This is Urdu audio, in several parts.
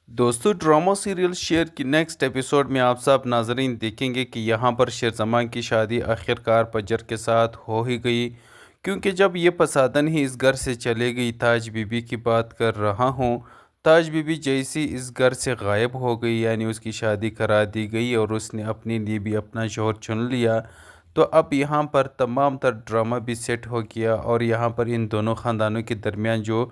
دوستو ڈرامہ سیریل شیر کی نیکسٹ ایپیسوڈ میں آپ سب ناظرین دیکھیں گے کہ یہاں پر شیر زمان کی شادی آخرکار پجر کے ساتھ ہو ہی گئی، کیونکہ جب یہ پسادن ہی اس گھر سے چلے گئی۔ تاج بی بی کی بات کر رہا ہوں۔ تاج بی بی جیسی اس گھر سے غائب ہو گئی، یعنی اس کی شادی کرا دی گئی اور اس نے اپنے لیے بھی اپنا شوہر چن لیا، تو اب یہاں پر تمام تر ڈرامہ بھی سیٹ ہو گیا اور یہاں پر ان دونوں خاندانوں کے درمیان جو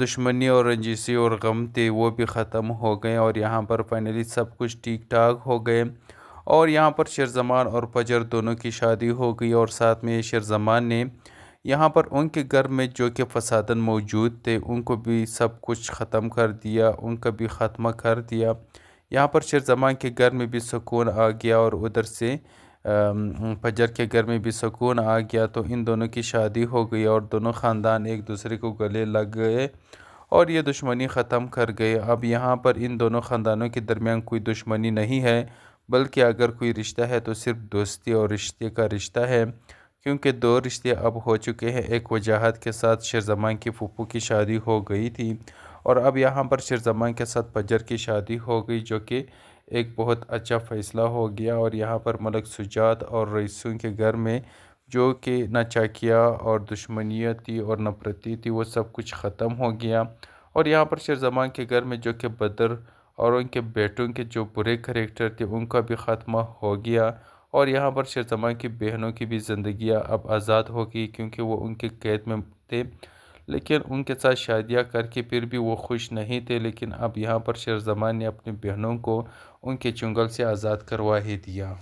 دشمنی اور رنجشی اور غم تھے وہ بھی ختم ہو گئے اور یہاں پر فائنلی سب کچھ ٹھیک ٹھاک ہو گئے اور یہاں پر شیرزمان اور پجر دونوں کی شادی ہو گئی اور ساتھ میں شیرزمان نے یہاں پر ان کے گھر میں جو کہ فسادن موجود تھے ان کو بھی سب کچھ ختم کر دیا، ان کا بھی خاتمہ کر دیا۔ یہاں پر شیرزمان کے گھر میں بھی سکون آ گیا اور ادھر سے پجر کے گھر میں بھی سکون آ گیا، تو ان دونوں کی شادی ہو گئی اور دونوں خاندان ایک دوسرے کو گلے لگ گئے اور یہ دشمنی ختم کر گئے۔ اب یہاں پر ان دونوں خاندانوں کے درمیان کوئی دشمنی نہیں ہے، بلکہ اگر کوئی رشتہ ہے تو صرف دوستی اور رشتے کا رشتہ ہے، کیونکہ دو رشتے اب ہو چکے ہیں۔ ایک وجاہت کے ساتھ شیرزمان کی پھوپھو کی شادی ہو گئی تھی اور اب یہاں پر شیرزمان کے ساتھ پجر کی شادی ہو گئی، جو کہ ایک بہت اچھا فیصلہ ہو گیا اور یہاں پر ملک سجاد اور رئیسوں کے گھر میں جو کہ نہ چاکیہ اور دشمنیت تھی اور نفرتی تھی وہ سب کچھ ختم ہو گیا اور یہاں پر شیرزمان کے گھر میں جو کہ بدر اور ان کے بیٹوں کے جو برے کریکٹر تھے ان کا بھی خاتمہ ہو گیا اور یہاں پر شیرزمان کی بہنوں کی بھی زندگیاں اب آزاد ہو گئی، کیونکہ وہ ان کے قید میں تھے لیکن ان کے ساتھ شادیاں کر کے پھر بھی وہ خوش نہیں تھے، لیکن اب یہاں پر شیرزمان نے اپنی بہنوں کو ان کے چنگل سے آزاد کروا ہی دیا۔